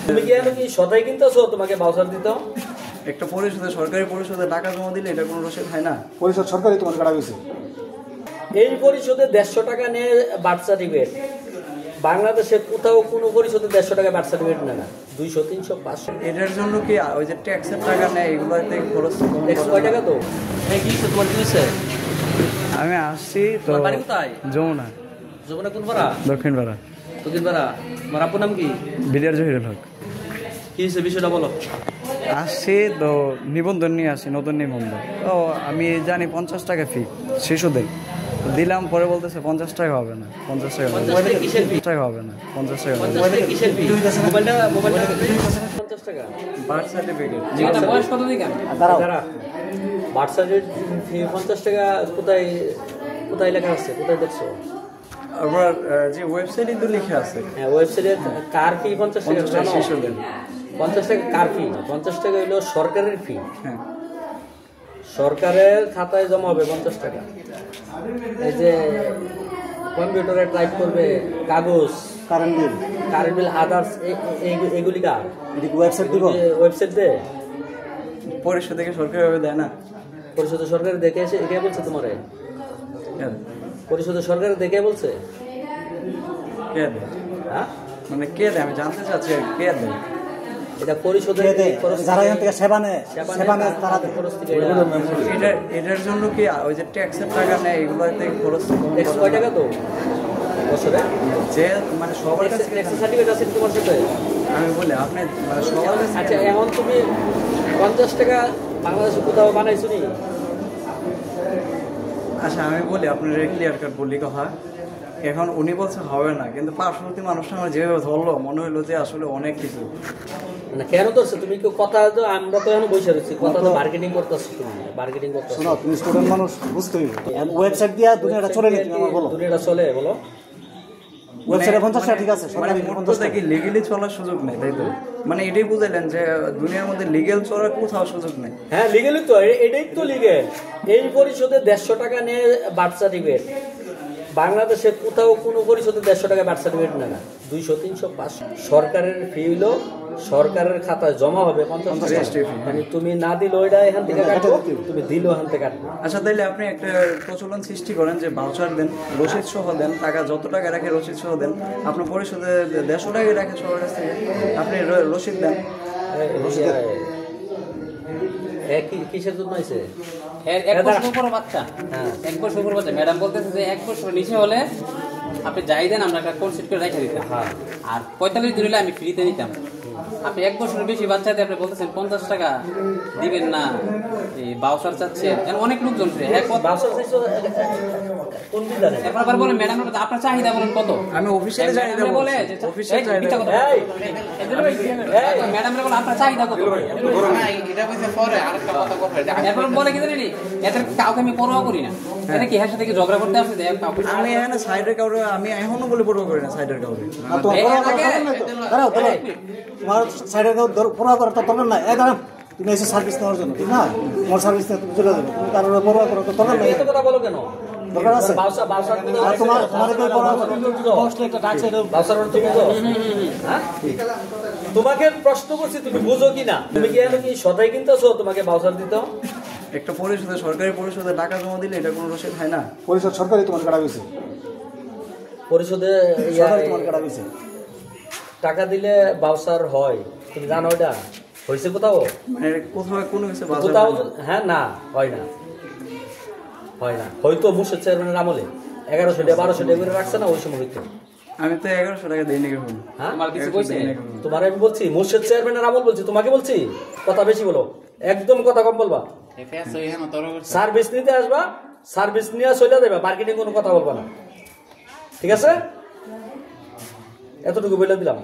তুমি কি সদাই কিনতেছো তোমাকে বাউচার দিত? একটা পরিষদে সরকারি পরিষদে টাকা জমা দিলে এটা কোনো রসিদ হয় না? পরিষদ সরকারি তোমার কাটা গেছে। এই পরিষদে 150 টাকা নিয়ে বার্থ সার্টিফিকেট। বাংলাদেশে কোথাও কোনো পরিষদে 150 টাকা বার্থ সার্টিফিকেট নেয় না, 200, 300, 500। এটার জন্য কি ওই যে ট্যাক্সের টাকা নেয় এগুলোতে খরচ? 100 টাকা তো কি তোমার কি হয়েছে? আমি আসছি তো। বাড়ি কোথায়? যমুনা। যমুনা কোন পাড়া? দক্ষিণ পাড়া। দক্ষিণ পাড়া। তোমার আপুর নাম কি? বিলিয়ার জহিরুল হক। কি হয়েছে বিষয়টা বলো। আসছি তো নিবন্ধন নিয়ে আসি, নতুন নিবন্ধন। তো আমি জানি 50 টাকা ফি শিশুদের দিলাম, পরে বলতেছে 50 টাকা হবে না, 50 টাকা হবে না, 50 টাকা হবে না, 50 টাকা হবে না। মোবাইলটা 50 টাকা বার্থ সার্টিফিকেট। এটা বয়স কত দিকে? দাঁড়া, বার্থ সার্টিফিকেট ফি 50 টাকা কোথায় কোথায় লেখা আছে? কোথায় দেখছো? আবার যে ওয়েবসাইটে তো লেখা আছে। হ্যাঁ, ওয়েবসাইটে কার ফি 50 টাকা শিশুদের 50 টাকা কার ফি? 50 টাকা হলো সরকারের ফি। হ্যাঁ, সরকারের খাতায় জমা হবে 50 টাকা। এই যে কম্পিউটারে টাইপ করবে, কাগজ, কারেন্ট বিল, আদার্স, এইগুলি কার? ওয়েবসাইট দিব, ওয়েবসাইট দে। পরিষদ থেকে সরকারিভাবে দেয় না? পরিষদের সরকার দেখে এসে এটাই বলছে তোমারে? হ্যাঁ। পরিষদের সরকার দেখে বলছে? কে দেয়? হ্যাঁ, মানে কে দেয় আমি জানতে চাচ্ছি, কে দেয় এটা পরিষদের যারা এখান থেকে সেবা নেয় তারা এটার জন্য কি ওই যে ট্যাক্সের টাকা নেয় এগুলোতে খরচ? 100 টাকা তো বছরে। যে মানে সবার কাছে সার্টিফিকেট আছে তোমার সাথে? আমি বলি আপনি মানে সবার কাছে। আচ্ছা, এখন তুমি 50 টাকা বাংলাদেশে কোথাও বানাইছো নি? আচ্ছা আমি বলি আপনার ক্লিয়ার কাট বলি কথা। এখন উনি বলছে হবে না, কিন্তু পার্শ্ববর্তী মানুষটা আমার যেভাবে ধরলো মনে হলো যে আসলে অনেক কিছু। না কেন ধরছো তুমি? কথা তো আমরা তো এখন বসে রয়েছি, কথা তো মার্কেটিং করতেছো, তুমি মার্কেটিং করতেছো। শোনো, তুমি স্টুডেন্ট মানুষ, বুঝতে হবে ওয়েবসাইট দিয়া দুনিয়াটা চলে নি। তুমি আমার বলো দুনিয়াটা চলে, বলো। ওয়েবসাইটে 50 টাকা ঠিক আছে, মানে সরকারি 50 টাকা কি লিগ্যালি চলার সুযোগ নেই, তাই তো? মানে এটাই বুঝাইলেন যে দুনিয়ার মধ্যে লিগ্যাল চলার কোথাও সুযোগ নেই। হ্যাঁ, লিগ্যালি তো, এটাই তো লিগ্যাল। এই পরিষদে 150 টাকা নিয়ে বার্থ সার্টিফিকেট। বাংলাদেশে কোথাও কোনো পরিষদে 150 টাকা বার্থ সার্টিফিকেট নেয় না, 200, 300, 500। সরকারের ফি হলো সরকারের খাতায় জমা হবে 50 টাকা। মানে তুমি না দিলে ওইটা এখান থেকে কাটবো, তুমি দিলেও এখান থেকে কাটবো। আচ্ছা, তাইলে আপনি একটা প্রচলন সৃষ্টি করেন যে ভাউচার দেন, রসিদ সহ দেন, টাকা যত টাকা রাখে রসিদ সহ দেন। আপনার পরিষদে 150 টাকা রাখে সবার কাছ থেকে, আপনি রসিদ দেন। কিসের জন্য হয়েছে? 1 বছর উপর বাচ্চা। হ্যাঁ, 1 বছর উপর বাচ্চা। ম্যাডাম বলতেছে যে 1 বছর নিচে হলে আপনি যাই দেন আমরা একটা কোড সেট করে রেখে দিতাম। হ্যাঁ, আর 45 দিন হলে আমি ফ্রিতে নিতাম। আপনি 1 বছরের বেশি বাচ্চাতে আপনি বলতেছেন 50 টাকা দিবেন না, এই বাউচার চাচ্ছেন। অনেক লোকজন কোন বিধানে? একবার বলে ম্যাডাম আপনার চাহিদা বলেন কত? আমি অফিসিয়ালি চাহিদা বলে যে অফিসিয়াল চাহিদা। ম্যাডাম বলে আপনার চাহিদা কত? এটা কইছে পরে আরেকটা কথা কথা। এরপর বলে কি জানেন, এদের কাউকে আমি পরোয়া করি না। এটা কি এর সাথে কি ঝগড়া করতে আসছে? আমি এখানে সাইডের কাউরে আমি এখনো বলে পরোয়া করি না, সাইডের কাউরে। দাঁড়াও, তোমার সাইডের পড়া করার তো দরকার নাই। দাঁড়াও, তুমি এসে সার্ভিস নেওয়ার জন্য, ঠিক না? তোমার সার্ভিস নিয়ে তুমি চলে যাবে, তুমি কারোর পড়া করার তো দরকার নাই। এত কথা বলো কেন? দরকার আছে তোমার তোমাকে প্রশ্ন করছি, তুমি বুঝো কিনা? তুমি কি সদাই কিনতেছো তোমাকে বাউচার দিত? একটা পরিষদে সরকারি পরিষদে টাকা জমা দিলে এটা কোনো রসিদ হয় না? পরিষদ সরকারি তোমার কাটা গেছে। পরিষদে তোমার কাটা গেছে। টাকা দিলে বাউচার হয়, তুমি জানো? ওইটা হয়েছে কোথাও? মানে কোথাও কোনো কিছু কোথাও? হ্যাঁ, না হয় না, হয় না। হয়তো মুর্শিদ চেয়ারম্যানের আমলে 1100 টাকা 1200 টাকা করে রাখছে না, ওই সময় হইতো। আমি তো 1100 টাকা দিই নাকি? হ্যাঁ, তোমার আমি বলছি মুর্শিদ চেয়ারম্যানের আমল বলছি, তোমাকে বলছি। কথা বেশি বলো, একদম কথা কম বলবা। সার্ভিস নিতে আসবা, সার্ভিস নিয়ে চলে যাবে, মার্কেটিং কোনো কথা বলবা না, ঠিক আছে? এতটুকু বলে দিলাম।